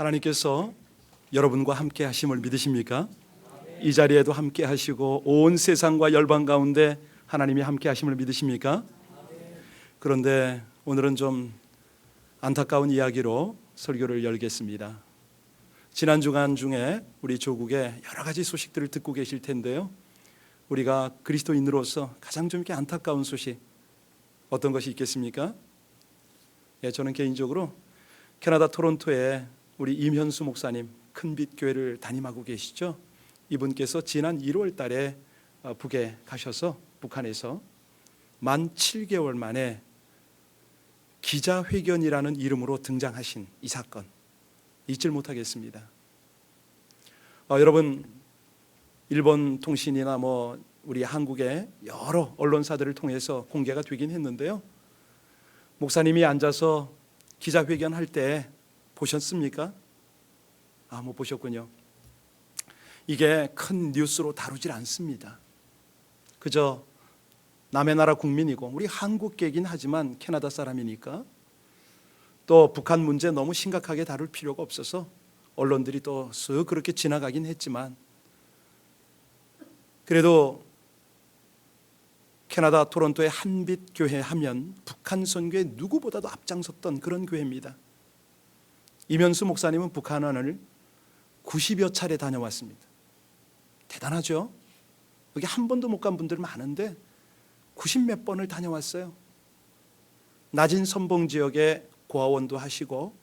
하나님께서 여러분과 함께 하심을 믿으십니까? 이 자리에도 함께 하시고 온 세상과 열방 가운데 하나님이 함께 하심을 믿으십니까? 그런데 오늘은 좀 안타까운 이야기로 설교를 열겠습니다. 지난 주간 중에 우리 조국의 여러 가지 소식들을 듣고 계실 텐데요, 우리가 그리스도인으로서 가장 좀 이렇게 안타까운 소식 어떤 것이 있겠습니까? 저는 개인적으로 캐나다 토론토에 우리 임현수 목사님, 큰빛 교회를 담임하고 계시죠. 이분께서 지난 1월 달에 북에 가셔서 북한에서 만 7개월 만에 기자회견이라는 이름으로 등장하신 이 사건, 잊질 못하겠습니다. 여러분, 일본 통신이나 우리 한국의 여러 언론사들을 통해서 공개가 되긴 했는데요, 목사님이 앉아서 기자회견 할 때 보셨습니까? 못 보셨군요. 이게 큰 뉴스로 다루질 않습니다. 그저 남의 나라 국민이고 우리 한국계이긴 하지만 캐나다 사람이니까 또 북한 문제 너무 심각하게 다룰 필요가 없어서 언론들이 또 쓱 그렇게 지나가긴 했지만, 그래도 캐나다 토론토의 한빛 교회 하면 북한 선교에 누구보다도 앞장섰던 그런 교회입니다. 임현수 목사님은 북한을 90여 차례 다녀왔습니다. 대단하죠? 여기 한 번도 못 간 분들 많은데 90몇 번을 다녀왔어요. 낮은 선봉 지역에 고아원도 하시고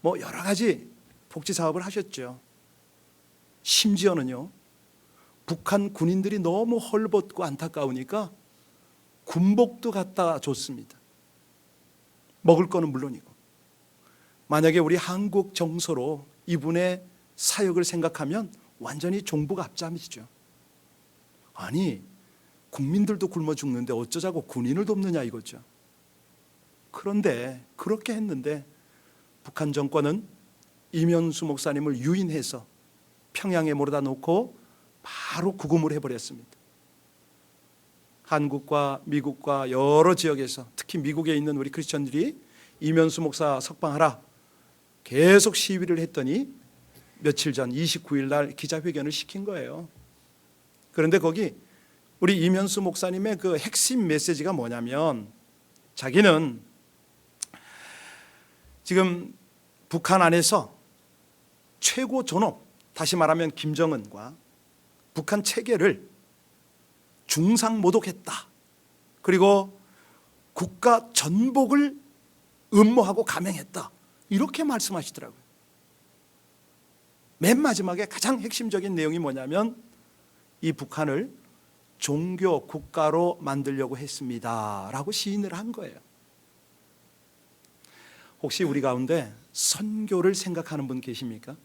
여러 가지 복지 사업을 하셨죠. 심지어는요, 북한 군인들이 너무 헐벗고 안타까우니까 군복도 갖다 줬습니다. 먹을 거는 물론이고. 만약에 우리 한국 정서로 이분의 사역을 생각하면 완전히 종북 앞잡이죠. 아니, 국민들도 굶어 죽는데 어쩌자고 군인을 돕느냐 이거죠. 그런데 그렇게 했는데 북한 정권은 임현수 목사님을 유인해서 평양에 몰아다 놓고 바로 구금을 해버렸습니다. 한국과 미국과 여러 지역에서, 특히 미국에 있는 우리 크리스천들이 임현수 목사 석방하라 계속 시위를 했더니 며칠 전 29일 날 기자회견을 시킨 거예요. 그런데 거기 우리 임현수 목사님의 그 핵심 메시지가 뭐냐면, 자기는 지금 북한 안에서 최고 존엄, 다시 말하면 김정은과 북한 체계를 중상모독했다. 그리고 국가 전복을 음모하고 감행했다. 이렇게 말씀하시더라고요. 맨 마지막에 가장 핵심적인 내용이 뭐냐면 이 북한을 종교 국가로 만들려고 했습니다 라고 시인을 한 거예요. 혹시 우리 가운데 선교를 생각하는 분 계십니까?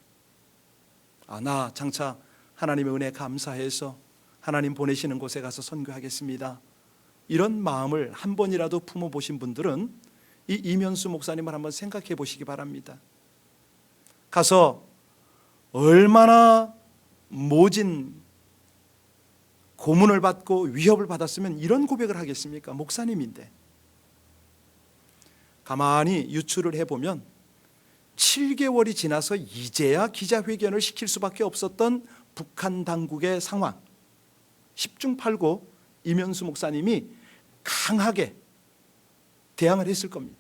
나 장차 하나님의 은혜 감사해서 하나님 보내시는 곳에 가서 선교하겠습니다, 이런 마음을 한 번이라도 품어보신 분들은 이 임현수 목사님을 한번 생각해 보시기 바랍니다. 가서 얼마나 모진 고문을 받고 위협을 받았으면 이런 고백을 하겠습니까? 목사님인데. 가만히 유추를 해보면 7개월이 지나서 이제야 기자회견을 시킬 수밖에 없었던 북한 당국의 상황, 10중 8구 임현수 목사님이 강하게 대항을 했을 겁니다.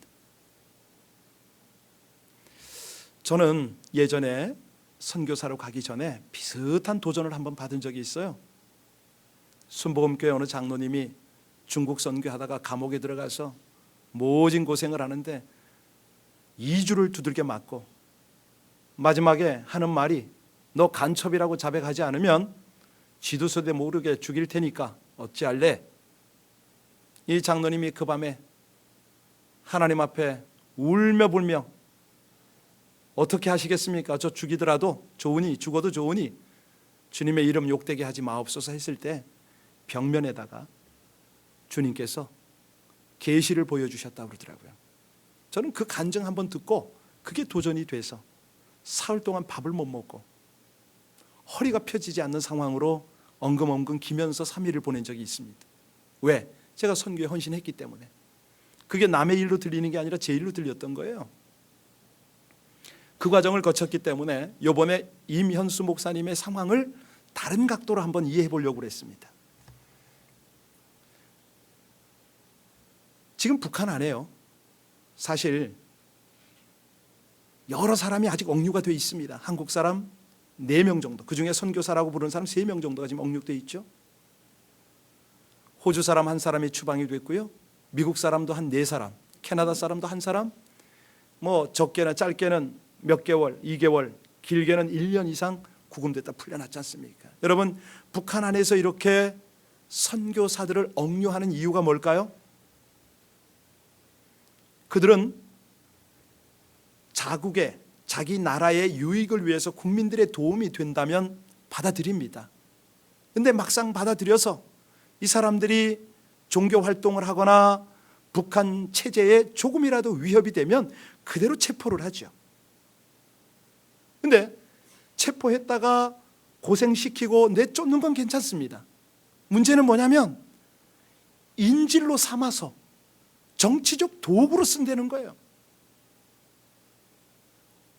저는 예전에 선교사로 가기 전에 비슷한 도전을 한번 받은 적이 있어요. 순복음교회 어느 장로님이 중국 선교하다가 감옥에 들어가서 모진 고생을 하는데 2주를 두들겨 맞고 마지막에 하는 말이, 너 간첩이라고 자백하지 않으면 지도서대 모르게 죽일 테니까 어찌할래? 이 장로님이 그 밤에 하나님 앞에 울며 불며, 어떻게 하시겠습니까? 저 죽이더라도 좋으니, 죽어도 좋으니 주님의 이름 욕되게 하지 마옵소서 했을 때 벽면에다가 주님께서 계시를 보여주셨다고 그러더라고요. 저는 그 간증 한번 듣고 그게 도전이 돼서 사흘 동안 밥을 못 먹고 허리가 펴지지 않는 상황으로 엉금엉금 기면서 3일을 보낸 적이 있습니다. 왜? 제가 선교에 헌신했기 때문에. 그게 남의 일로 들리는 게 아니라 제 일로 들렸던 거예요. 그 과정을 거쳤기 때문에 이번에 임현수 목사님의 상황을 다른 각도로 한번 이해해 보려고 그랬습니다. 지금 북한 안에요, 사실 여러 사람이 아직 억류가 돼 있습니다. 한국 사람 4명 정도, 그중에 선교사라고 부르는 사람 3명 정도가 지금 억류돼 있죠. 호주 사람 1사람이 추방이 됐고요, 미국 사람도 한 4사람, 캐나다 사람도 1사람, 뭐 적게나 짧게는 몇 개월, 2개월, 길게는 1년 이상 구금됐다 풀려났지 않습니까? 여러분, 북한 안에서 이렇게 선교사들을 억류하는 이유가 뭘까요? 그들은 자국의, 자기 나라의 유익을 위해서 국민들의 도움이 된다면 받아들입니다. 그런데 막상 받아들여서 이 사람들이 종교 활동을 하거나 북한 체제에 조금이라도 위협이 되면 그대로 체포를 하죠. 그런데 체포했다가 고생시키고 내쫓는 건 괜찮습니다. 문제는 뭐냐면 인질로 삼아서 정치적 도구로 쓴다는 거예요.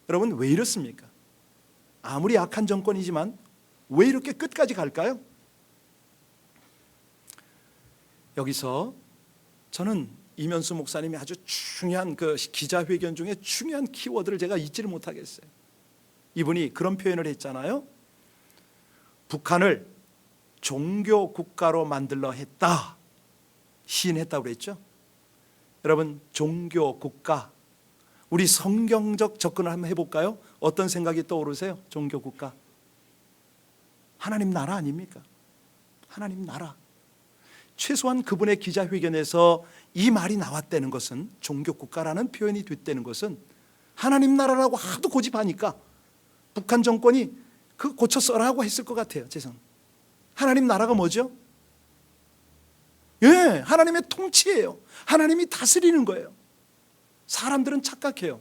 여러분, 왜 이렇습니까? 아무리 악한 정권이지만 왜 이렇게 끝까지 갈까요? 여기서 저는 임현수 목사님이 아주 중요한 그 기자회견 중에 중요한 키워드를 제가 잊지를 못하겠어요. 이분이 그런 표현을 했잖아요. 북한을 종교 국가로 만들려 했다, 시인했다고 그랬죠. 여러분, 종교 국가, 우리 성경적 접근을 한번 해볼까요? 어떤 생각이 떠오르세요? 종교 국가, 하나님 나라 아닙니까? 하나님 나라. 최소한 그분의 기자회견에서 이 말이 나왔다는 것은, 종교 국가라는 표현이 됐다는 것은 하나님 나라라고 하도 고집하니까 북한 정권이 그 고쳐 써라고 했을 것 같아요. 제 생. 하나님 나라가 뭐죠? 예, 하나님의 통치예요. 하나님이 다스리는 거예요. 사람들은 착각해요.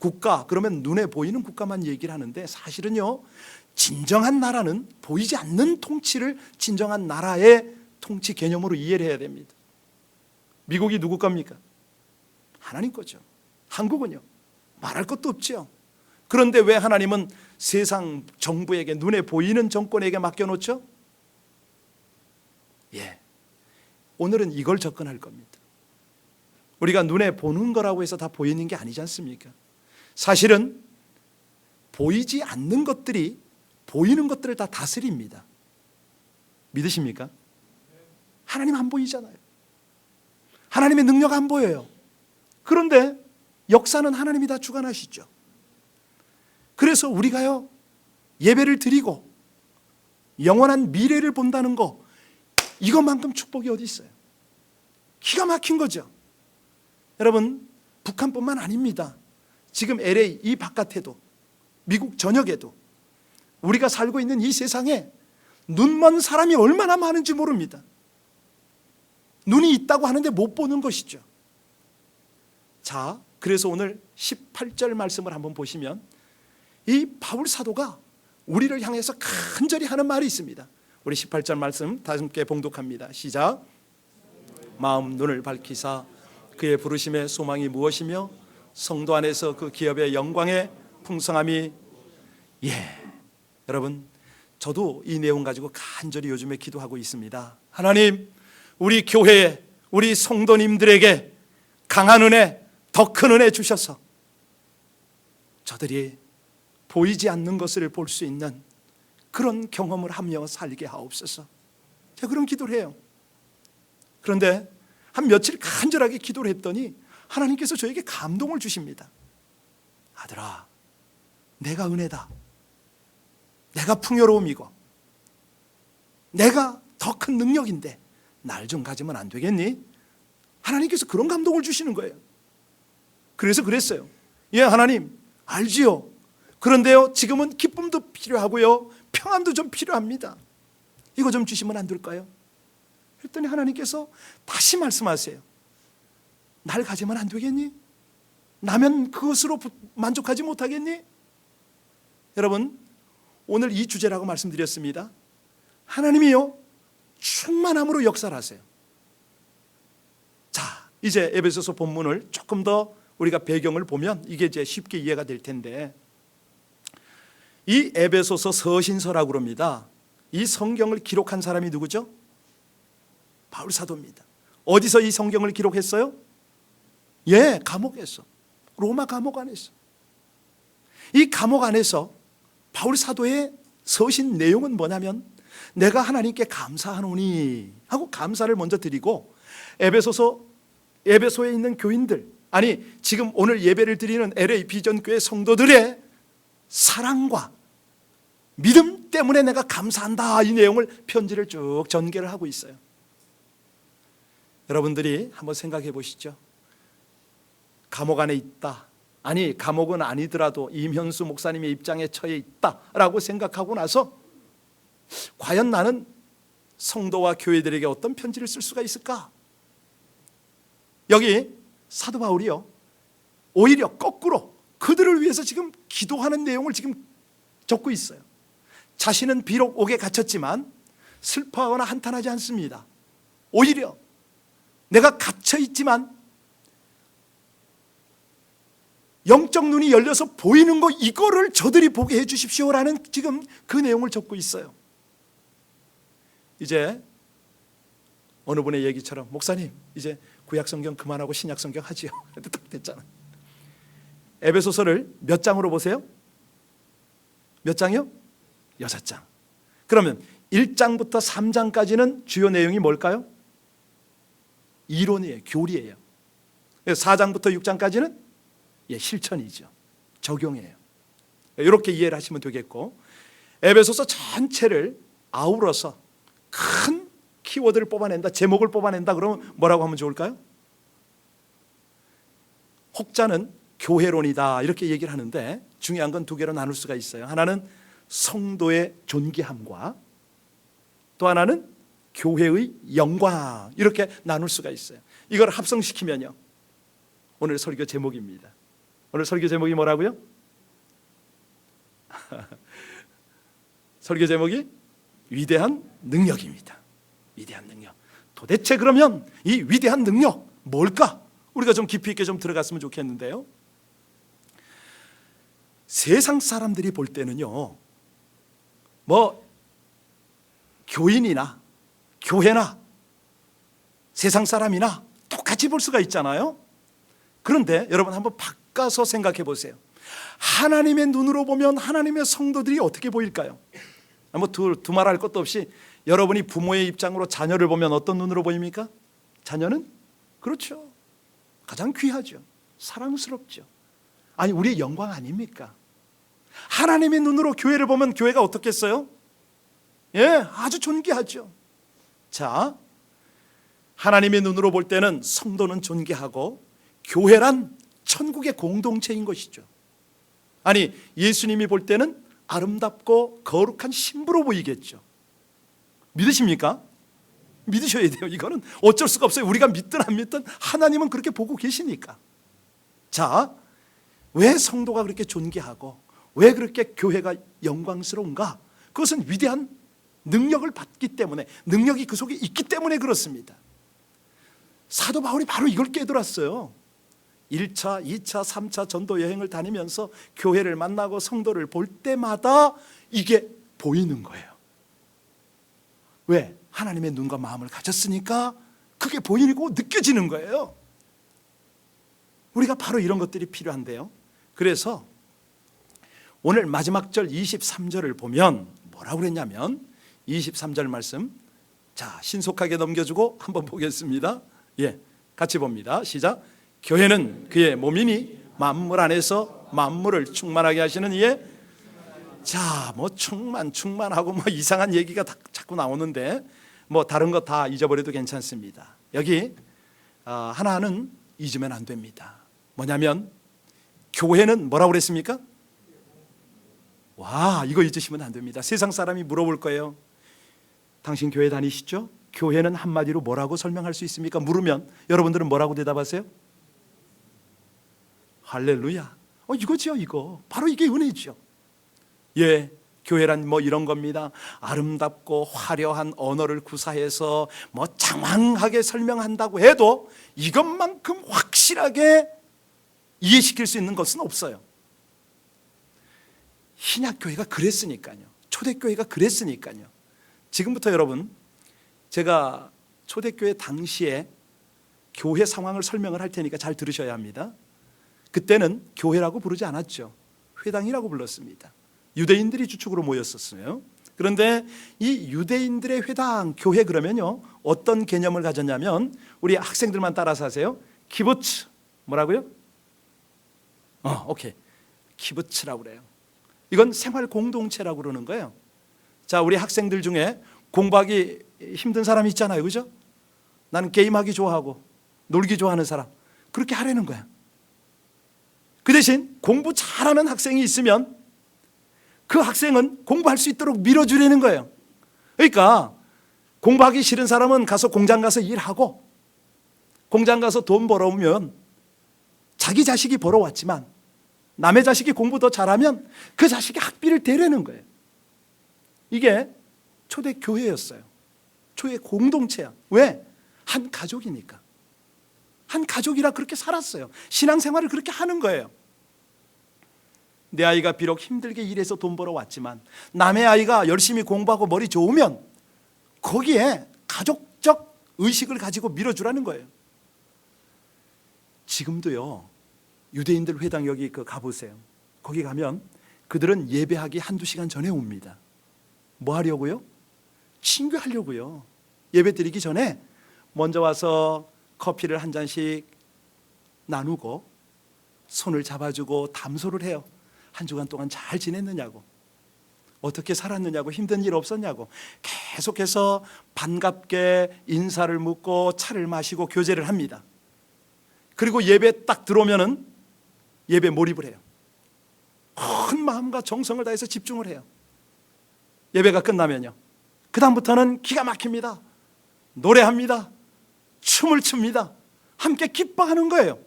국가 그러면 눈에 보이는 국가만 얘기를 하는데, 사실은요, 진정한 나라는 보이지 않는 통치를 진정한 나라의 통치 개념으로 이해를 해야 됩니다. 미국이 누구 겁니까? 하나님 거죠. 한국은요, 말할 것도 없죠. 그런데 왜 하나님은 세상 정부에게, 눈에 보이는 정권에게 맡겨놓죠? 예, 오늘은 이걸 접근할 겁니다. 우리가 눈에 보는 거라고 해서 다 보이는 게 아니지 않습니까? 사실은 보이지 않는 것들이 보이는 것들을 다 다스립니다. 믿으십니까? 하나님 안 보이잖아요. 하나님의 능력 안 보여요. 그런데 역사는 하나님이 다 주관하시죠. 그래서 우리가요, 예배를 드리고 영원한 미래를 본다는 거, 이것만큼 축복이 어디 있어요? 기가 막힌 거죠. 여러분, 북한뿐만 아닙니다. 지금 LA 이 바깥에도, 미국 전역에도, 우리가 살고 있는 이 세상에 눈먼 사람이 얼마나 많은지 모릅니다. 눈이 있다고 하는데 못 보는 것이죠. 자, 그래서 오늘 18절 말씀을 한번 보시면 이 바울 사도가 우리를 향해서 간절히 하는 말이 있습니다. 우리 18절 말씀 다시 함께 봉독합니다. 시작. 마음 눈을 밝히사 그의 부르심의 소망이 무엇이며 성도 안에서 그 기업의 영광의 풍성함이. 예, 여러분, 저도 이 내용 가지고 간절히 요즘에 기도하고 있습니다. 하나님, 우리 교회에, 우리 성도님들에게 강한 은혜, 더 큰 은혜 주셔서 저들이 보이지 않는 것을 볼 수 있는 그런 경험을 하며 살게 하옵소서. 제가 그런 기도를 해요. 그런데 한 며칠 간절하게 기도를 했더니 하나님께서 저에게 감동을 주십니다. 아들아, 내가 은혜다. 내가 풍요로움이고 내가 더 큰 능력인데 날 좀 가지면 안 되겠니? 하나님께서 그런 감동을 주시는 거예요. 그래서 그랬어요. 예, 하나님 알지요. 그런데요, 지금은 기쁨도 필요하고요, 평안도 좀 필요합니다. 이거 좀 주시면 안 될까요? 했더니 하나님께서 다시 말씀하세요. 날 가지면 안 되겠니? 나면 그것으로 만족하지 못하겠니? 여러분, 오늘 이 주제라고 말씀드렸습니다. 하나님이요, 충만함으로 역사를 하세요. 자, 이제 에베소서 본문을 조금 더 우리가 배경을 보면 이게 이제 쉽게 이해가 될 텐데, 이 에베소서 서신서라고 그럽니다. 이 성경을 기록한 사람이 누구죠? 바울 사도입니다. 어디서 이 성경을 기록했어요? 예, 감옥에서. 로마 감옥 안에서. 이 감옥 안에서 바울 사도의 서신 내용은 뭐냐면, 내가 하나님께 감사하노니 하고 감사를 먼저 드리고, 에베소에 있는 교인들, 아니 지금 오늘 예배를 드리는 LA 비전교회 성도들의 사랑과 믿음 때문에 내가 감사한다, 이 내용을 편지를 쭉 전개를 하고 있어요. 여러분들이 한번 생각해 보시죠. 감옥 안에 있다, 아니 감옥은 아니더라도 임현수 목사님의 입장에 처해 있다라고 생각하고 나서 과연 나는 성도와 교회들에게 어떤 편지를 쓸 수가 있을까? 여기 사도 바울이요, 오히려 거꾸로 그들을 위해서 지금 기도하는 내용을 지금 적고 있어요. 자신은 비록 옥에 갇혔지만 슬퍼하거나 한탄하지 않습니다. 오히려 내가 갇혀 있지만 영적 눈이 열려서 보이는 거, 이거를 저들이 보게 해 주십시오라는 지금 그 내용을 적고 있어요. 이제 어느 분의 얘기처럼, 목사님 이제 구약성경 그만하고 신약성경 하지요. 그래도 딱 됐잖아. 에베소서를 몇 장으로 보세요? 몇 장이요? 6장. 그러면 1장부터 3장까지는 주요 내용이 뭘까요? 이론이에요. 교리예요. 4장부터 6장까지는 실천이죠. 적용이에요. 이렇게 이해를 하시면 되겠고, 에베소서 전체를 아우러서 큰 키워드를 뽑아낸다, 제목을 뽑아낸다 그러면 뭐라고 하면 좋을까요? 혹자는 교회론이다 이렇게 얘기를 하는데, 중요한 건 두 개로 나눌 수가 있어요. 하나는 성도의 존귀함과 또 하나는 교회의 영광, 이렇게 나눌 수가 있어요. 이걸 합성시키면요, 오늘 설교 제목입니다. 오늘 설교 제목이 뭐라고요? 설교 제목이 위대한 능력입니다. 위대한 능력. 도대체 그러면 이 위대한 능력 뭘까? 우리가 좀 깊이 있게 좀 들어갔으면 좋겠는데요, 세상 사람들이 볼 때는요, 뭐 교인이나 교회나 세상 사람이나 똑같이 볼 수가 있잖아요. 그런데 여러분 한번 바꿔서 생각해 보세요. 하나님의 눈으로 보면 하나님의 성도들이 어떻게 보일까요? 뭐 두말할 것도 없이 여러분이 부모의 입장으로 자녀를 보면 어떤 눈으로 보입니까? 자녀는 그렇죠, 가장 귀하죠, 사랑스럽죠. 아니 우리의 영광 아닙니까? 하나님의 눈으로 교회를 보면 교회가 어떻겠어요? 예, 아주 존귀하죠. 자, 하나님의 눈으로 볼 때는 성도는 존귀하고 교회란 천국의 공동체인 것이죠. 아니 예수님이 볼 때는 아름답고 거룩한 신부로 보이겠죠. 믿으십니까? 믿으셔야 돼요. 이거는 어쩔 수가 없어요. 우리가 믿든 안 믿든 하나님은 그렇게 보고 계시니까. 자, 왜 성도가 그렇게 존귀하고 왜 그렇게 교회가 영광스러운가? 그것은 위대한 능력을 받기 때문에, 능력이 그 속에 있기 때문에 그렇습니다. 사도 바울이 바로 이걸 깨달았어요. 1차, 2차, 3차 전도 여행을 다니면서 교회를 만나고 성도를 볼 때마다 이게 보이는 거예요. 왜? 하나님의 눈과 마음을 가졌으니까 그게 보이고 느껴지는 거예요. 우리가 바로 이런 것들이 필요한데요, 그래서 오늘 마지막 절 23절을 보면 뭐라고 그랬냐면, 23절 말씀, 자 신속하게 넘겨주고 한번 보겠습니다. 예, 같이 봅니다. 시작. 교회는 그의 몸이니 만물 안에서 만물을 충만하게 하시는 이에, 자, 뭐 충만하고 뭐 이상한 얘기가 자꾸 나오는데 뭐 다른 거 다 잊어버려도 괜찮습니다. 여기 하나는 잊으면 안 됩니다. 뭐냐면 교회는 뭐라고 그랬습니까? 와, 이거 잊으시면 안 됩니다. 세상 사람이 물어볼 거예요. 당신 교회 다니시죠? 교회는 한마디로 뭐라고 설명할 수 있습니까? 물으면 여러분들은 뭐라고 대답하세요? 할렐루야. 이거죠, 이거. 바로 이게 은혜죠. 예, 교회란 뭐 이런 겁니다. 아름답고 화려한 언어를 구사해서 뭐 장황하게 설명한다고 해도 이것만큼 확실하게 이해시킬 수 있는 것은 없어요. 신약교회가 그랬으니까요. 초대교회가 그랬으니까요. 지금부터 여러분, 제가 초대교회 당시에 교회 상황을 설명을 할 테니까 잘 들으셔야 합니다. 그때는 교회라고 부르지 않았죠. 회당이라고 불렀습니다. 유대인들이 주축으로 모였었어요. 그런데 이 유대인들의 회당, 교회 그러면요, 어떤 개념을 가졌냐면, 우리 학생들만 따라서 하세요. 키부츠, 뭐라고요? 오케이. 키부츠라고 그래요. 이건 생활 공동체라고 그러는 거예요. 자, 우리 학생들 중에 공부하기 힘든 사람이 있잖아요. 그죠? 나는 게임하기 좋아하고 놀기 좋아하는 사람. 그렇게 하라는 거야. 그 대신 공부 잘하는 학생이 있으면 그 학생은 공부할 수 있도록 밀어주려는 거예요. 그러니까 공부하기 싫은 사람은 가서 공장 가서 일하고, 공장 가서 돈 벌어오면 자기 자식이 벌어왔지만 남의 자식이 공부 더 잘하면 그 자식이 학비를 대려는 거예요. 이게 초대 교회였어요. 초대 공동체야. 왜? 한 가족이니까. 한 가족이라 그렇게 살았어요. 신앙생활을 그렇게 하는 거예요. 내 아이가 비록 힘들게 일해서 돈 벌어왔지만 남의 아이가 열심히 공부하고 머리 좋으면 거기에 가족적 의식을 가지고 밀어주라는 거예요. 지금도요, 유대인들 회당 여기 가보세요. 거기 가면 그들은 예배하기 한두 시간 전에 옵니다. 뭐 하려고요? 친교하려고요. 예배 드리기 전에 먼저 와서 커피를 한 잔씩 나누고 손을 잡아주고 담소를 해요. 한 주간 동안 잘 지냈느냐고, 어떻게 살았느냐고, 힘든 일 없었냐고 계속해서 반갑게 인사를 묻고 차를 마시고 교제를 합니다. 그리고 예배 딱 들어오면은 예배 몰입을 해요. 큰 마음과 정성을 다해서 집중을 해요. 예배가 끝나면요, 그 다음부터는 기가 막힙니다. 노래합니다. 춤을 춥니다. 함께 기뻐하는 거예요.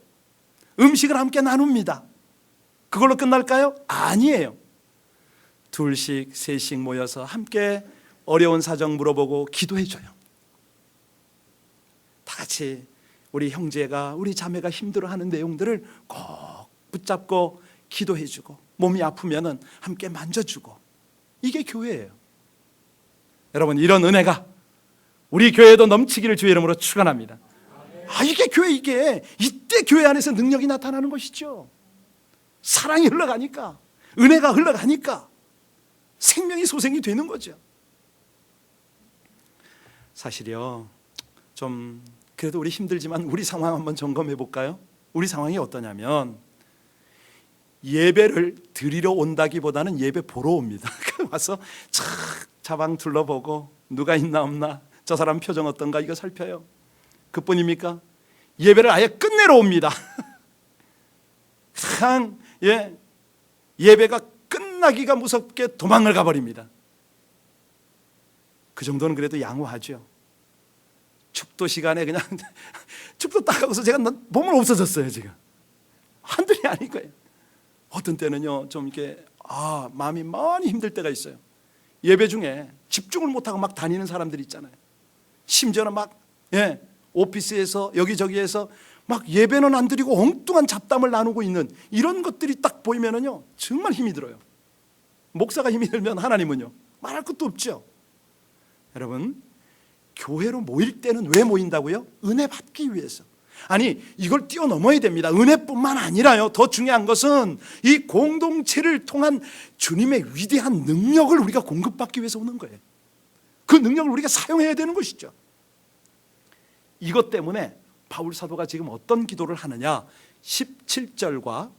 음식을 함께 나눕니다. 그걸로 끝날까요? 아니에요. 둘씩 셋씩 모여서 함께 어려운 사정 물어보고 기도해줘요. 다 같이 우리 형제가, 우리 자매가 힘들어하는 내용들을 꼭 붙잡고 기도해주고, 몸이 아프면은 함께 만져주고. 이게 교회예요. 여러분, 이런 은혜가 우리 교회에도 넘치기를 주의 이름으로 축원합니다. 이게 교회, 이게 이때 교회 안에서 능력이 나타나는 것이죠. 사랑이 흘러가니까, 은혜가 흘러가니까 생명이 소생이 되는 거죠. 사실요, 좀 그래도 우리 힘들지만 우리 상황 한번 점검해 볼까요? 우리 상황이 어떠냐면, 예배를 드리러 온다기보다는 예배 보러 옵니다. 와서 착 자방 둘러보고 누가 있나 없나, 저 사람 표정 어떤가 이거 살펴요. 그뿐입니까? 예배를 아예 끝내러 옵니다. 그냥 예배가 끝나기가 무섭게 도망을 가버립니다. 그 정도는 그래도 양호하죠. 축도 시간에 그냥 축도 딱 하고서 제가 보면 없어졌어요. 지금 한둘이 아닐 거예요. 어떤 때는요, 좀 이렇게 마음이 많이 힘들 때가 있어요. 예배 중에 집중을 못하고 막 다니는 사람들이 있잖아요. 심지어는 막 오피스에서 여기저기에서 막 예배는 안 드리고 엉뚱한 잡담을 나누고 있는 이런 것들이 딱 보이면은요, 정말 힘이 들어요. 목사가 힘이 들면 하나님은요, 말할 것도 없죠. 여러분, 교회로 모일 때는 왜 모인다고요? 은혜 받기 위해서. 아니, 이걸 뛰어넘어야 됩니다. 은혜뿐만 아니라요, 더 중요한 것은 이 공동체를 통한 주님의 위대한 능력을 우리가 공급받기 위해서 오는 거예요. 그 능력을 우리가 사용해야 되는 것이죠. 이것 때문에 바울 사도가 지금 어떤 기도를 하느냐, 17절과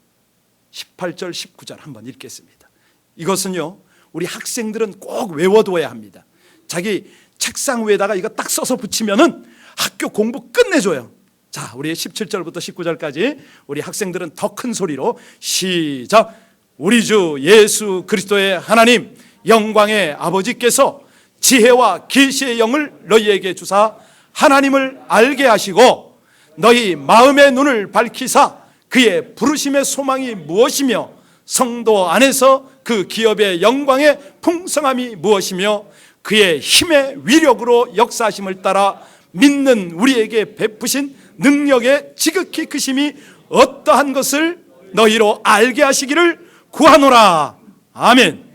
18절, 19절 한번 읽겠습니다. 이것은요, 우리 학생들은 꼭 외워둬야 합니다. 자기 책상 위에다가 이거 딱 써서 붙이면은 학교 공부 끝내줘요. 자, 우리 17절부터 19절까지 우리 학생들은 더 큰 소리로 시작. 우리 주 예수 그리스도의 하나님 영광의 아버지께서 지혜와 계시의 영을 너희에게 주사 하나님을 알게 하시고 너희 마음의 눈을 밝히사 그의 부르심의 소망이 무엇이며 성도 안에서 그 기업의 영광의 풍성함이 무엇이며 그의 힘의 위력으로 역사하심을 따라 믿는 우리에게 베푸신 능력의 지극히 크심이 어떠한 것을 너희로 알게 하시기를 구하노라. 아멘.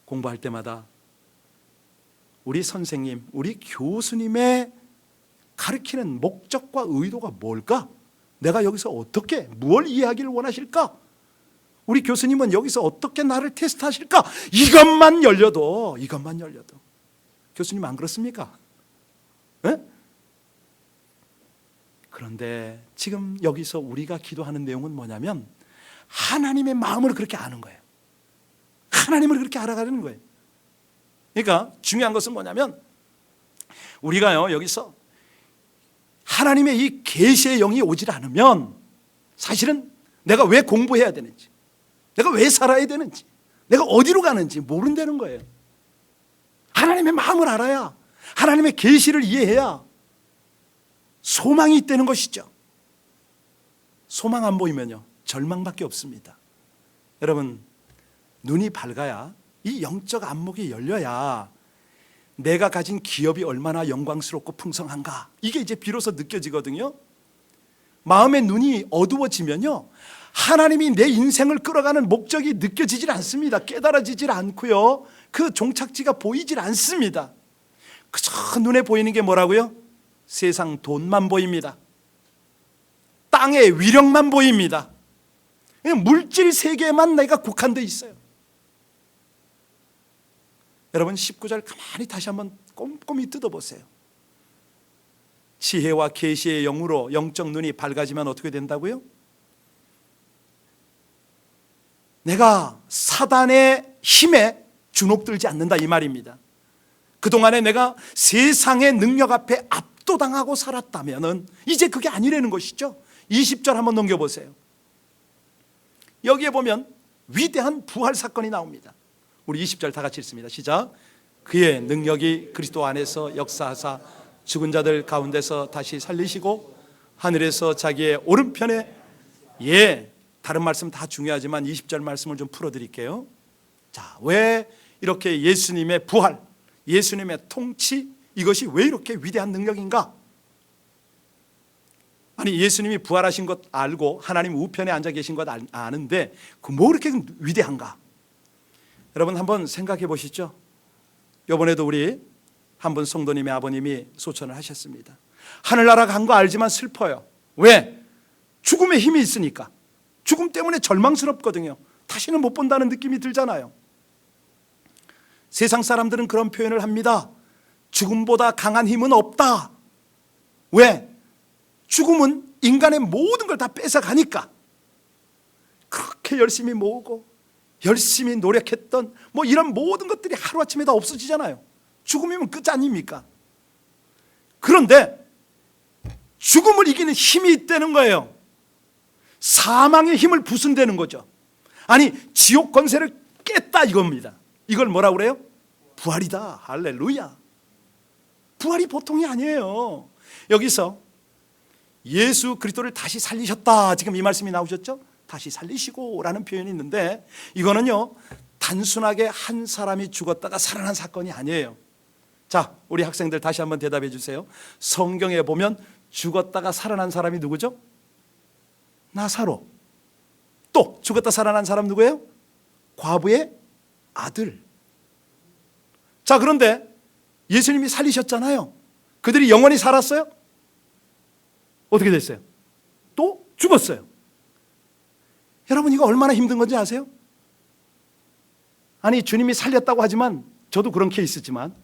공부할 때마다 우리 선생님, 우리 교수님의 가르치는 목적과 의도가 뭘까? 내가 여기서 어떻게, 무엇을 이해하기를 원하실까? 우리 교수님은 여기서 어떻게 나를 테스트하실까? 이것만 열려도 교수님 안 그렇습니까? 네? 그런데 지금 여기서 우리가 기도하는 내용은 뭐냐면 하나님의 마음을 그렇게 아는 거예요. 하나님을 그렇게 알아가는 거예요. 그러니까 중요한 것은 뭐냐면 우리가요 여기서 하나님의 이 계시의 영이 오질 않으면 사실은 내가 왜 공부해야 되는지, 내가 왜 살아야 되는지, 내가 어디로 가는지 모른다는 거예요. 하나님의 마음을 알아야, 하나님의 계시를 이해해야 소망이 있다는 것이죠. 소망 안 보이면요 절망밖에 없습니다. 여러분, 눈이 밝아야, 이 영적 안목이 열려야 내가 가진 기업이 얼마나 영광스럽고 풍성한가, 이게 이제 비로소 느껴지거든요. 마음의 눈이 어두워지면요 하나님이 내 인생을 끌어가는 목적이 느껴지질 않습니다. 깨달아지질 않고요 그 종착지가 보이질 않습니다. 그저 눈에 보이는 게 뭐라고요? 세상 돈만 보입니다. 땅의 위력만 보입니다. 물질 세계에만 내가 국한되어 있어요. 여러분 19절 가만히 다시 한번 꼼꼼히 뜯어보세요. 지혜와 계시의 영으로 영적 눈이 밝아지면 어떻게 된다고요? 내가 사단의 힘에 주눅들지 않는다 이 말입니다. 그동안에 내가 세상의 능력 앞에 압도당하고 살았다면 이제 그게 아니라는 것이죠. 20절 한번 넘겨보세요. 여기에 보면 위대한 부활 사건이 나옵니다. 우리 20절 다 같이 읽습니다. 시작. 그의 능력이 그리스도 안에서 역사하사 죽은 자들 가운데서 다시 살리시고 하늘에서 자기의 오른편에, 다른 말씀 다 중요하지만 20절 말씀을 좀 풀어드릴게요. 자, 왜 이렇게 예수님의 부활, 예수님의 통치, 이것이 왜 이렇게 위대한 능력인가? 아니 예수님이 부활하신 것 알고 하나님 우편에 앉아 계신 것 아는데 그 뭐 그렇게 위대한가? 여러분 한번 생각해 보시죠. 이번에도 우리 한 분 성도님의 아버님이 소천을 하셨습니다. 하늘나라 간 거 알지만 슬퍼요. 왜? 죽음의 힘이 있으니까. 죽음 때문에 절망스럽거든요. 다시는 못 본다는 느낌이 들잖아요. 세상 사람들은 그런 표현을 합니다. 죽음보다 강한 힘은 없다. 왜? 죽음은 인간의 모든 걸 다 뺏어가니까. 그렇게 열심히 모으고 열심히 노력했던 뭐 이런 모든 것들이 하루아침에 다 없어지잖아요. 죽음이면 끝 아닙니까? 그런데 죽음을 이기는 힘이 있다는 거예요. 사망의 힘을 부순다는 거죠. 아니 지옥 권세를 깼다 이겁니다. 이걸 뭐라고 그래요? 부활이다. 할렐루야. 부활이 보통이 아니에요. 여기서 예수 그리스도를 다시 살리셨다, 지금 이 말씀이 나오셨죠? 다시 살리시고 라는 표현이 있는데 이거는요 단순하게 한 사람이 죽었다가 살아난 사건이 아니에요. 자, 우리 학생들 다시 한번 대답해 주세요. 성경에 보면 죽었다가 살아난 사람이 누구죠? 나사로. 또 죽었다 살아난 사람 누구예요? 과부의 아들. 자, 그런데 예수님이 살리셨잖아요. 그들이 영원히 살았어요? 어떻게 됐어요? 또 죽었어요. 여러분 이거 얼마나 힘든 건지 아세요? 아니 주님이 살렸다고 하지만 저도 그런 케이스지만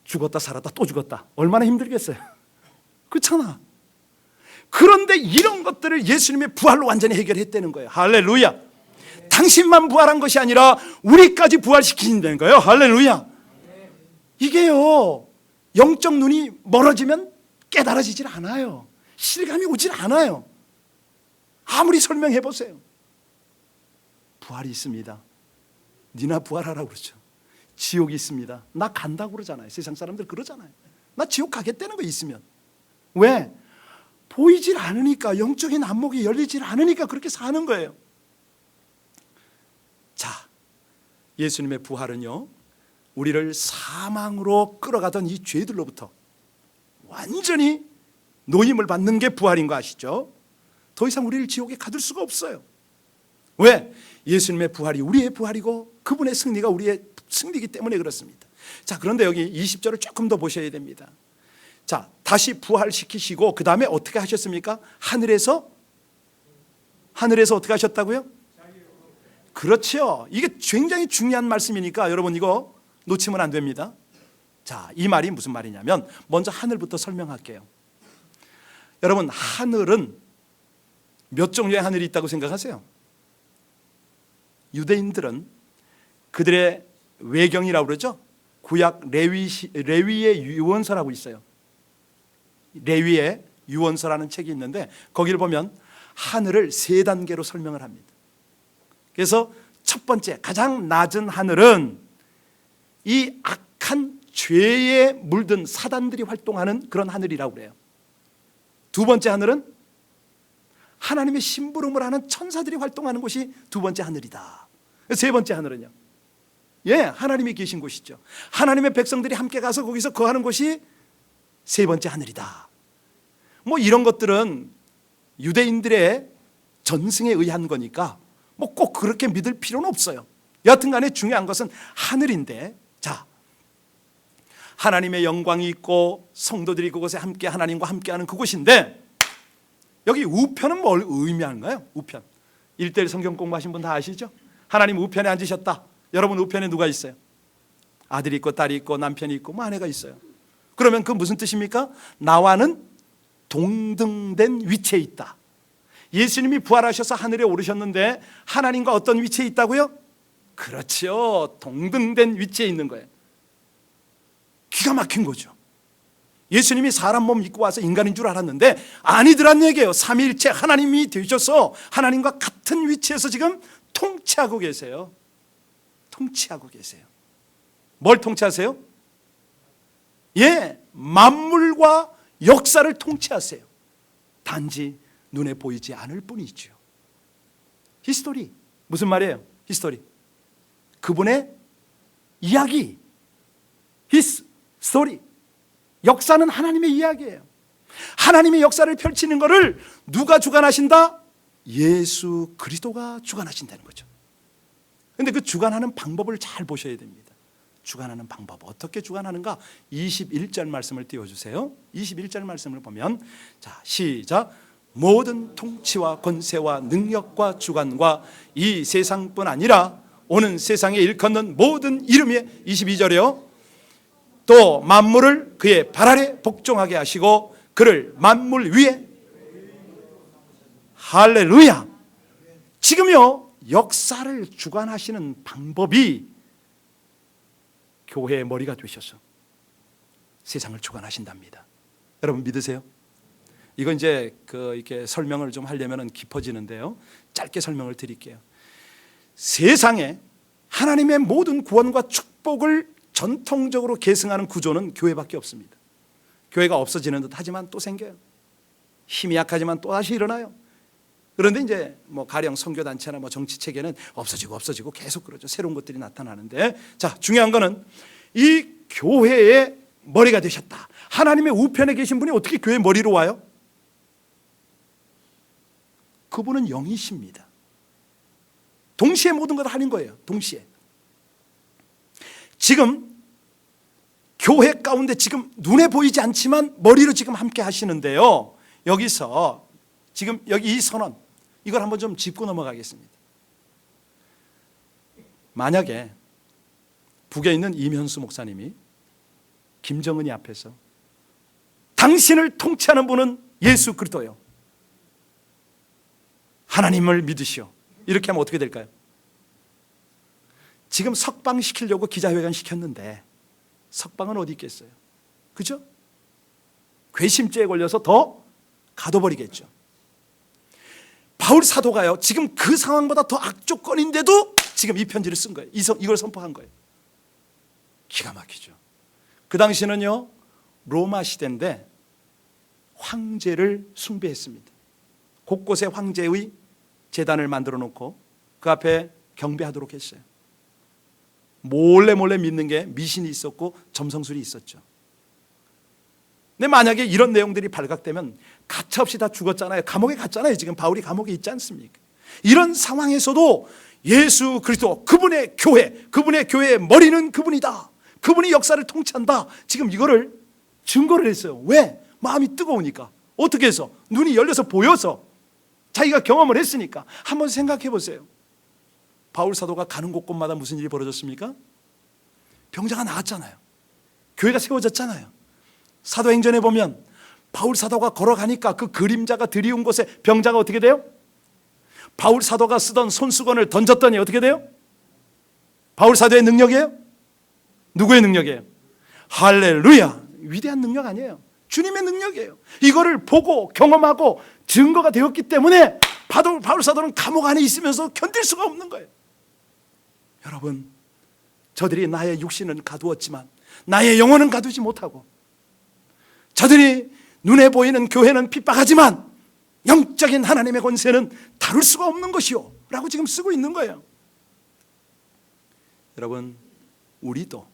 죽었다 살았다 또 죽었다 얼마나 힘들겠어요. 그렇잖아. 그런데 이런 것들을 예수님의 부활로 완전히 해결했다는 거예요. 할렐루야. 당신만 부활한 것이 아니라 우리까지 부활시키신다는 거예요. 할렐루야. 이게요 영적 눈이 멀어지면 깨달아지질 않아요. 실감이 오질 않아요. 아무리 설명해 보세요. 부활이 있습니다. 니나 부활하라고 그러죠. 지옥이 있습니다. 나 간다고 그러잖아요. 세상 사람들 그러잖아요. 나 지옥 가겠다는 거 있으면. 왜? 보이질 않으니까, 영적인 안목이 열리질 않으니까 그렇게 사는 거예요. 자, 예수님의 부활은요 우리를 사망으로 끌어가던 이 죄들로부터 완전히 노임을 받는 게 부활인 거 아시죠? 더 이상 우리를 지옥에 가둘 수가 없어요. 왜? 예수님의 부활이 우리의 부활이고 그분의 승리가 우리의 승리이기 때문에 그렇습니다. 자, 그런데 여기 20절을 조금 더 보셔야 됩니다. 자, 다시 부활시키시고 그 다음에 어떻게 하셨습니까? 하늘에서 어떻게 하셨다고요? 그렇죠. 이게 굉장히 중요한 말씀이니까 여러분 이거 놓치면 안 됩니다. 자, 이 말이 무슨 말이냐면 먼저 하늘부터 설명할게요. 여러분, 하늘은 몇 종류의 하늘이 있다고 생각하세요? 유대인들은 그들의 외경이라고 그러죠. 구약 레위의 유언서라고 있어요. 레위의 유언서라는 책이 있는데 거기를 보면 하늘을 세 단계로 설명을 합니다. 그래서 첫 번째 가장 낮은 하늘은 이 악한 죄에 물든 사단들이 활동하는 그런 하늘이라고 그래요. 두 번째 하늘은 하나님의 심부름을 하는 천사들이 활동하는 곳이 두 번째 하늘이다. 세 번째 하늘은요, 하나님이 계신 곳이죠. 하나님의 백성들이 함께 가서 거기서 거하는 곳이 세 번째 하늘이다. 뭐 이런 것들은 유대인들의 전승에 의한 거니까 뭐 꼭 그렇게 믿을 필요는 없어요. 여하튼 간에 중요한 것은 하늘인데, 자, 하나님의 영광이 있고 성도들이 그곳에 함께 하나님과 함께하는 그곳인데 여기 우편은 뭘 의미하는가요? 우편. 1:1 성경 공부하신 분 다 아시죠? 하나님 우편에 앉으셨다. 여러분 우편에 누가 있어요? 아들이 있고 딸이 있고 남편이 있고 뭐 아내가 있어요. 그러면 그 무슨 뜻입니까? 나와는 동등된 위치에 있다. 예수님이 부활하셔서 하늘에 오르셨는데 하나님과 어떤 위치에 있다고요? 그렇죠. 동등된 위치에 있는 거예요. 기가 막힌 거죠. 예수님이 사람 몸 입고 와서 인간인 줄 알았는데 아니더란 얘기예요. 삼위일체 하나님이 되셔서 하나님과 같은 위치에서 지금 통치하고 계세요. 통치하고 계세요. 뭘 통치하세요? 만물과 역사를 통치하세요. 단지 눈에 보이지 않을 뿐이죠. 히스토리. 무슨 말이에요? 히스토리. 그분의 이야기. His story. 역사는 하나님의 이야기예요. 하나님의 역사를 펼치는 것을 누가 주관하신다? 예수 그리스도가 주관하신다는 거죠. 그런데 그 주관하는 방법을 잘 보셔야 됩니다. 주관하는 방법 어떻게 주관하는가? 21절 말씀을 띄워주세요. 21절 말씀을 보면, 자, 시작. 모든 통치와 권세와 능력과 주관과 이 세상뿐 아니라 오는 세상에 일컫는 모든 이름에, 22절이요, 또 만물을 그의 발 아래 복종하게 하시고 그를 만물 위에, 할렐루야. 지금요 역사를 주관하시는 방법이 교회의 머리가 되셔서 세상을 주관하신답니다. 여러분 믿으세요? 이건 이제 이렇게 설명을 좀 하려면 깊어지는데요. 짧게 설명을 드릴게요. 세상에 하나님의 모든 구원과 축복을 전통적으로 계승하는 구조는 교회밖에 없습니다. 교회가 없어지는 듯 하지만 또 생겨요. 힘이 약하지만 또 다시 일어나요. 그런데 이제 뭐 가령 선교단체나 뭐 정치 체계는 없어지고 계속 그러죠. 새로운 것들이 나타나는데, 자, 중요한 거는 이 교회의 머리가 되셨다. 하나님의 우편에 계신 분이 어떻게 교회 머리로 와요? 그분은 영이십니다. 동시에 모든 걸 하는 거예요. 동시에. 지금 교회 가운데 지금 눈에 보이지 않지만 머리로 지금 함께 하시는데요. 여기서 지금 여기 이 선언, 이걸 한번 좀 짚고 넘어가겠습니다. 만약에 북에 있는 임현수 목사님이 김정은이 앞에서 당신을 통치하는 분은 예수 그리스도요, 하나님을 믿으시오, 이렇게 하면 어떻게 될까요? 지금 석방시키려고 기자회견 시켰는데 석방은 어디 있겠어요? 그죠? 괘씸죄에 걸려서 더 가둬버리겠죠. 바울 사도가요, 지금 그 상황보다 더 악조건인데도 지금 이 편지를 쓴 거예요. 이걸 선포한 거예요. 기가 막히죠. 그 당시는요 로마 시대인데 황제를 숭배했습니다. 곳곳에 황제의 제단을 만들어 놓고 그 앞에 경배하도록 했어요. 몰래 믿는 게 미신이 있었고 점성술이 있었죠. 근데 만약에 이런 내용들이 발각되면 가차없이 다 죽었잖아요. 감옥에 갔잖아요. 지금 바울이 감옥에 있지 않습니까? 이런 상황에서도 예수 그리스도, 그분의 교회의 머리는 그분이다, 그분이 역사를 통치한다, 지금 이거를 증거를 했어요. 왜? 마음이 뜨거우니까. 어떻게 해서? 눈이 열려서 보여서, 자기가 경험을 했으니까. 한번 생각해 보세요. 바울 사도가 가는 곳곳마다 무슨 일이 벌어졌습니까? 병자가 나았잖아요. 교회가 세워졌잖아요. 사도행전에 보면 바울 사도가 걸어가니까 그 그림자가 드리운 곳에 병자가 어떻게 돼요? 바울 사도가 쓰던 손수건을 던졌더니 어떻게 돼요? 바울 사도의 능력이에요? 누구의 능력이에요? 할렐루야! 위대한 능력 아니에요. 주님의 능력이에요. 이거를 보고 경험하고 증거가 되었기 때문에 바울 사도는 감옥 안에 있으면서 견딜 수가 없는 거예요. 여러분, 저들이 나의 육신은 가두었지만 나의 영혼은 가두지 못하고, 저들이 눈에 보이는 교회는 핍박하지만 영적인 하나님의 권세는 다룰 수가 없는 것이요 라고 지금 쓰고 있는 거예요. 여러분, 우리도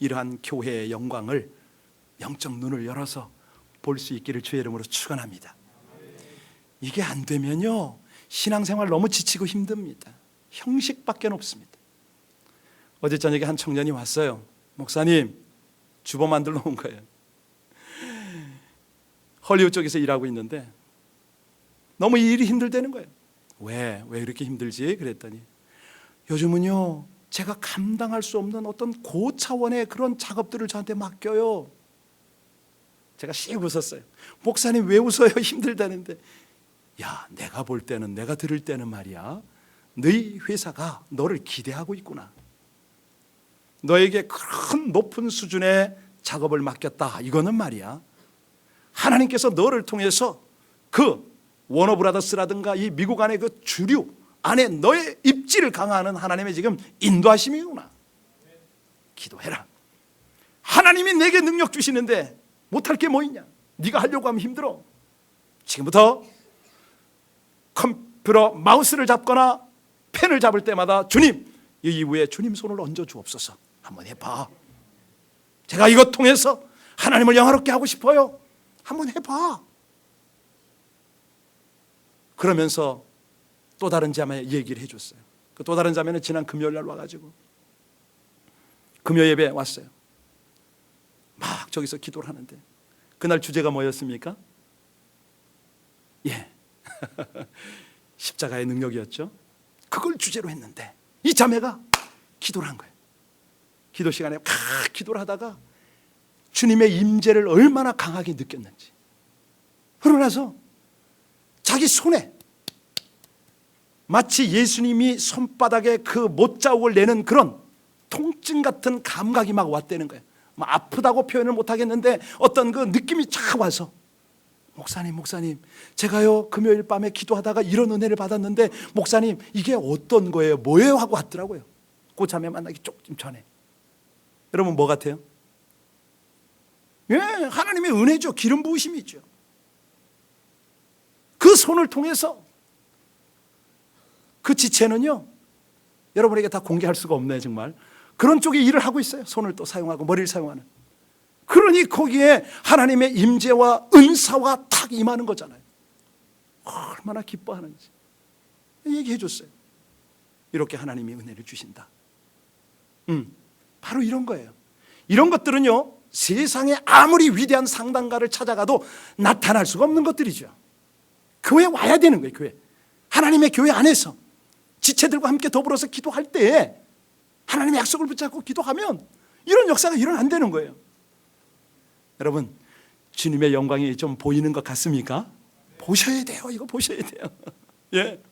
이러한 교회의 영광을 영적 눈을 열어서 볼 수 있기를 주의 이름으로 축원합니다. 이게 안 되면요, 신앙생활 너무 지치고 힘듭니다. 형식밖에 없습니다. 어제 저녁에 한 청년이 왔어요. 목사님, 주보 만들러 온 거예요. 헐리우드 쪽에서 일하고 있는데 너무 일이 힘들다는 거예요. 왜 이렇게 힘들지? 그랬더니 요즘은요, 제가 감당할 수 없는 어떤 고차원의 그런 작업들을 저한테 맡겨요. 제가 씩 웃었어요. 목사님 왜 웃어요? 힘들다는데. 야, 내가 볼 때는, 내가 들을 때는 말이야, 너희 회사가 너를 기대하고 있구나. 너에게 큰 높은 수준의 작업을 맡겼다. 이거는 말이야, 하나님께서 너를 통해서 그 워너브라더스라든가 이 미국 안에 그 주류 안에 너의 입지를 강화하는 하나님의 지금 인도하심이구나. 기도해라. 하나님이 내게 능력 주시는데 못할 게 뭐 있냐? 네가 하려고 하면 힘들어. 지금부터 컴퓨터 마우스를 잡거나 펜을 잡을 때마다 주님, 이 이후에 주님 손을 얹어 주옵소서. 한번 해봐. 제가 이것 통해서 하나님을 영화롭게 하고 싶어요. 한번 해봐. 그러면서 또 다른 자매 얘기를 해줬어요. 그 또 다른 자매는 지난 금요일 날 와가지고 금요 예배 왔어요. 막 저기서 기도를 하는데 그날 주제가 뭐였습니까? 예, 십자가의 능력이었죠. 그걸 주제로 했는데 이 자매가 기도를 한 거예요. 기도 시간에 기도를 하다가 주님의 임재를 얼마나 강하게 느꼈는지, 그러고 나서 자기 손에 마치 예수님이 손바닥에 그 못자국을 내는 그런 통증 같은 감각이 막 왔다는 거예요. 막 아프다고 표현을 못 하겠는데 어떤 그 느낌이 쫙 와서, 목사님 제가요 금요일 밤에 기도하다가 이런 은혜를 받았는데 목사님 이게 어떤 거예요? 뭐예요? 하고 왔더라고요. 그 자매 만나기 조금 전에. 여러분 뭐 같아요? 예, 하나님의 은혜죠. 기름 부으심이죠. 그 손을 통해서 그 지체는요, 여러분에게 다 공개할 수가 없네요. 정말 그런 쪽에 일을 하고 있어요. 손을 또 사용하고 머리를 사용하는. 그러니 거기에 하나님의 임재와 은사와 탁 임하는 거잖아요. 얼마나 기뻐하는지 얘기해 줬어요. 이렇게 하나님이 은혜를 주신다. 바로 이런 거예요. 이런 것들은요, 세상에 아무리 위대한 상담가를 찾아가도 나타날 수가 없는 것들이죠. 교회 와야 되는 거예요. 교회, 하나님의 교회 안에서 지체들과 함께 더불어서 기도할 때 하나님의 약속을 붙잡고 기도하면 이런 역사가 일어난다는 거예요. 여러분, 주님의 영광이 좀 보이는 것 같습니까? 보셔야 돼요. 이거 보셔야 돼요. 예,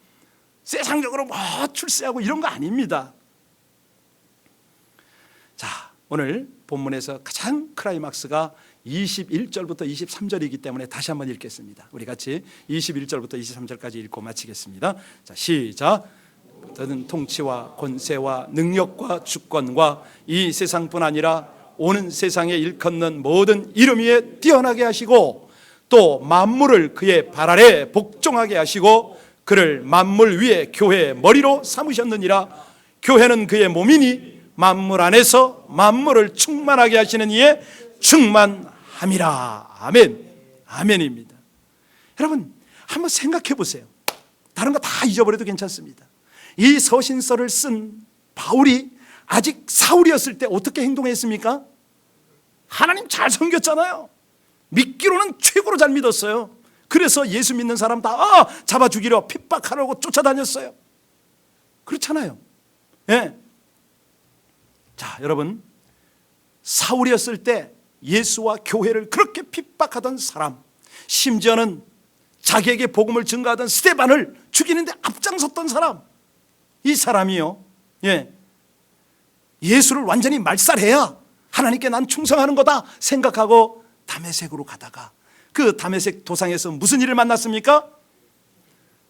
세상적으로 뭐 출세하고 이런 거 아닙니다. 자, 오늘 본문에서 가장 클라이막스가 21절부터 23절이기 때문에 다시 한번 읽겠습니다. 우리 같이 21절부터 23절까지 읽고 마치겠습니다. 자, 시작. 저는 통치와 권세와 능력과 주권과 이 세상뿐 아니라 오는 세상에 일컫는 모든 이름 위에 뛰어나게 하시고 또 만물을 그의 발 아래 복종하게 하시고 그를 만물 위에 교회의 머리로 삼으셨느니라. 교회는 그의 몸이니 만물 안에서 만물을 충만하게 하시는 이에 충만함이라. 아멘. 아멘입니다. 여러분 한번 생각해 보세요. 다른 거 다 잊어버려도 괜찮습니다. 이 서신서를 쓴 바울이 아직 사울이었을 때 어떻게 행동했습니까? 하나님 잘 섬겼잖아요. 믿기로는 최고로 잘 믿었어요. 그래서 예수 믿는 사람 다 잡아 죽이려 핍박하려고 쫓아다녔어요. 그렇잖아요. 예. 자, 여러분 사울이었을 때 예수와 교회를 그렇게 핍박하던 사람, 심지어는 자기에게 복음을 증거하던 스데반을 죽이는데 앞장섰던 사람, 이 사람이요, 예수를 완전히 말살해야 하나님께 난 충성하는 거다 생각하고 다메섹으로 가다가 그 다메섹 도상에서 무슨 일을 만났습니까?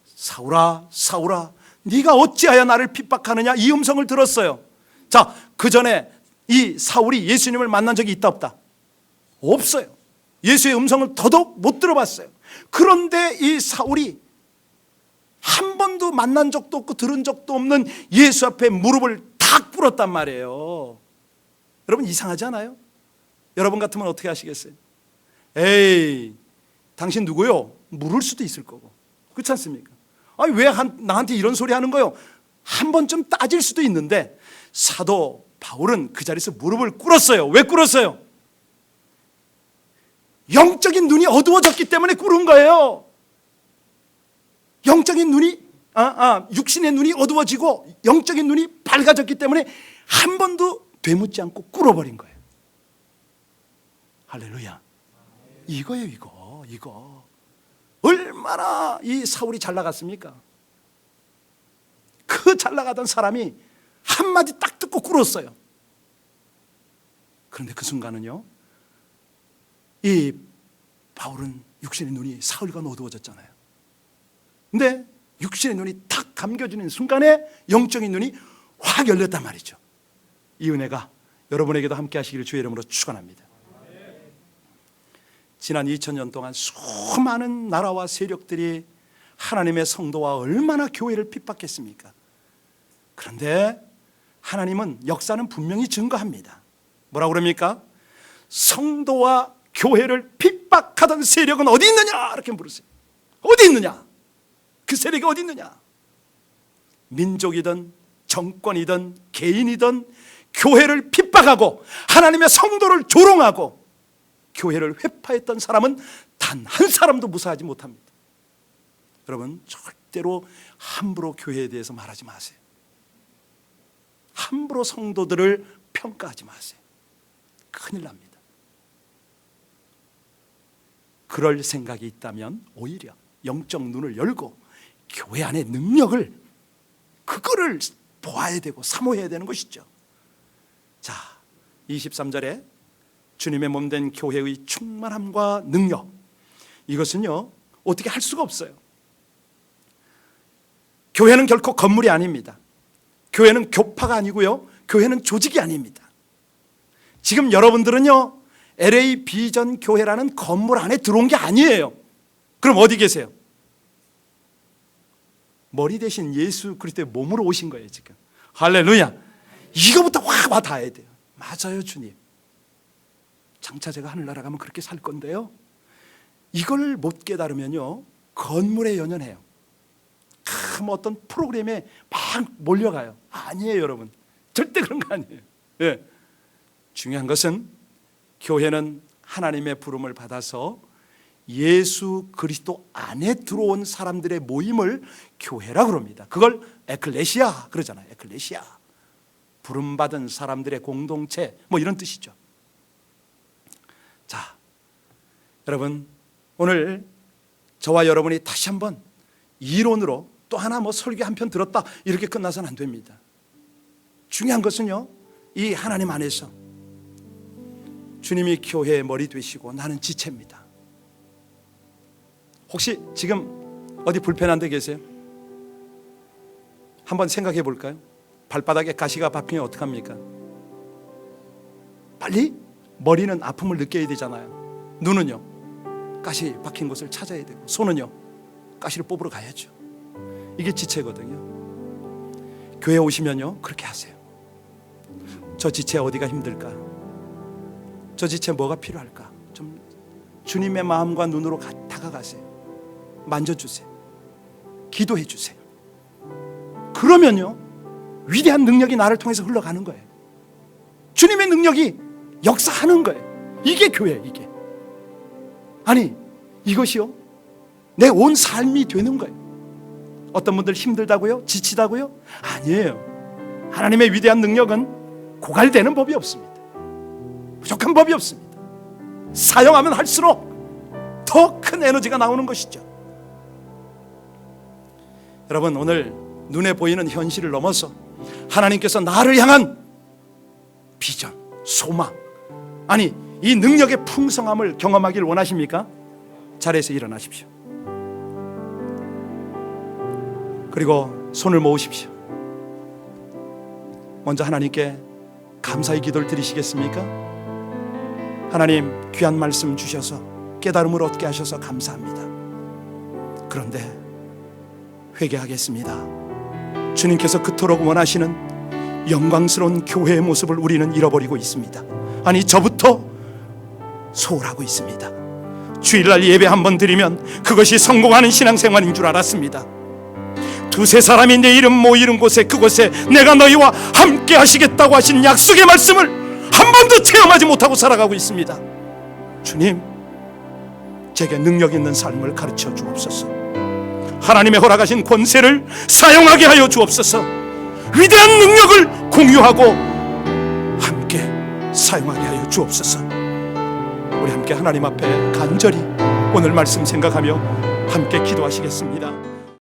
사울아 사울아 네가 어찌하여 나를 핍박하느냐, 이 음성을 들었어요. 자, 그 전에 이 사울이 예수님을 만난 적이 있다 없다? 없어요. 예수의 음성을 더더욱 못 들어봤어요. 그런데 이 사울이 한 번도 만난 적도 없고 들은 적도 없는 예수 앞에 무릎을 탁 꿇었단 말이에요. 여러분 이상하지 않아요? 여러분 같으면 어떻게 하시겠어요? 에이, 당신 누구요? 물을 수도 있을 거고. 그렇지 않습니까? 아니 왜 나한테 이런 소리 하는 거요? 한 번쯤 따질 수도 있는데 사도 바울은 그 자리에서 무릎을 꿇었어요. 왜 꿇었어요? 영적인 눈이 어두워졌기 때문에 꿇은 거예요. 영적인 눈이 육신의 눈이 어두워지고 영적인 눈이 밝아졌기 때문에 한 번도 되묻지 않고 꿇어버린 거예요. 할렐루야. 이거예요. 이거 얼마나 이 사울이 잘 나갔습니까? 그 잘 나가던 사람이 한마디 딱 듣고 꿇었어요. 그런데 그 순간은요, 이 바울은 육신의 눈이 사울과 어두워졌잖아요. 근데 육신의 눈이 탁 감겨지는 순간에 영적인 눈이 확 열렸단 말이죠. 이 은혜가 여러분에게도 함께 하시기를 주의 이름으로 축원합니다. 지난 2000년 동안 수많은 나라와 세력들이 하나님의 성도와 얼마나 교회를 핍박했습니까? 그런데 하나님은 역사는 분명히 증거합니다. 뭐라고 그럽니까? 성도와 교회를 핍박하던 세력은 어디 있느냐? 이렇게 물으세요. 어디 있느냐? 그 세력이 어디 있느냐? 민족이든 정권이든 개인이든 교회를 핍박하고 하나님의 성도를 조롱하고 교회를 회파했던 사람은 단 한 사람도 무사하지 못합니다. 여러분 절대로 함부로 교회에 대해서 말하지 마세요. 함부로 성도들을 평가하지 마세요. 큰일 납니다. 그럴 생각이 있다면 오히려 영적 눈을 열고 교회 안의 능력을 그거를 보아야 되고 사모해야 되는 것이죠. 자, 23절에 주님의 몸된 교회의 충만함과 능력, 이것은요 어떻게 할 수가 없어요. 교회는 결코 건물이 아닙니다. 교회는 교파가 아니고요, 교회는 조직이 아닙니다. 지금 여러분들은요 LA 비전 교회라는 건물 안에 들어온 게 아니에요. 그럼 어디 계세요? 머리 대신 예수 그리스도의 몸으로 오신 거예요 지금. 할렐루야. 이거부터 확 와 닿아야 돼요. 맞아요 주님, 장차 제가 하늘나라 가면 그렇게 살 건데요, 이걸 못 깨달으면요 건물에 연연해요. 어떤 프로그램에 막 몰려가요. 아니에요 여러분, 절대 그런 거 아니에요. 예. 중요한 것은 교회는 하나님의 부름을 받아서 예수 그리스도 안에 들어온 사람들의 모임을 교회라고 그럽니다. 그걸 에클레시아 그러잖아요. 에클레시아, 부름받은 사람들의 공동체, 뭐 이런 뜻이죠. 자, 여러분 오늘 저와 여러분이 다시 한번 이론으로 또 하나 뭐 설교 한 편 들었다 이렇게 끝나서는 안 됩니다. 중요한 것은요, 이 하나님 안에서 주님이 교회의 머리 되시고 나는 지체입니다. 혹시 지금 어디 불편한 데 계세요? 한번 생각해 볼까요? 발바닥에 가시가 박히면 어떡합니까? 빨리 머리는 아픔을 느껴야 되잖아요. 눈은요 가시 박힌 곳을 찾아야 되고, 손은요 가시를 뽑으러 가야죠. 이게 지체거든요. 교회 오시면요 그렇게 하세요. 저 지체 어디가 힘들까? 저 지체 뭐가 필요할까? 좀 주님의 마음과 눈으로 다가가세요. 만져주세요. 기도해 주세요. 그러면요, 위대한 능력이 나를 통해서 흘러가는 거예요. 주님의 능력이 역사하는 거예요. 이게 교회예요. 이게. 아니, 이것이요, 내 온 삶이 되는 거예요. 어떤 분들 힘들다고요? 지치다고요? 아니에요. 하나님의 위대한 능력은 고갈되는 법이 없습니다. 부족한 법이 없습니다. 사용하면 할수록 더 큰 에너지가 나오는 것이죠. 여러분, 오늘 눈에 보이는 현실을 넘어서 하나님께서 나를 향한 비전, 소망, 아니 이 능력의 풍성함을 경험하길 원하십니까? 자리에서 일어나십시오. 그리고 손을 모으십시오. 먼저 하나님께 감사의 기도를 드리시겠습니까? 하나님, 귀한 말씀 주셔서 깨달음을 얻게 하셔서 감사합니다. 그런데 회개하겠습니다. 주님께서 그토록 원하시는 영광스러운 교회의 모습을 우리는 잃어버리고 있습니다. 아니, 저부터 소홀하고 있습니다. 주일날 예배 한번 드리면 그것이 성공하는 신앙생활인 줄 알았습니다. 두세 사람이 내 이름 모이는 곳에, 그곳에 내가 너희와 함께 하시겠다고 하신 약속의 말씀을 한 번도 체험하지 못하고 살아가고 있습니다. 주님, 제게 능력 있는 삶을 가르쳐 주옵소서. 하나님의 허락하신 권세를 사용하게 하여 주옵소서. 위대한 능력을 공유하고 함께 사용하게 하여 주옵소서. 우리 함께 하나님 앞에 간절히 오늘 말씀 생각하며 함께 기도하시겠습니다.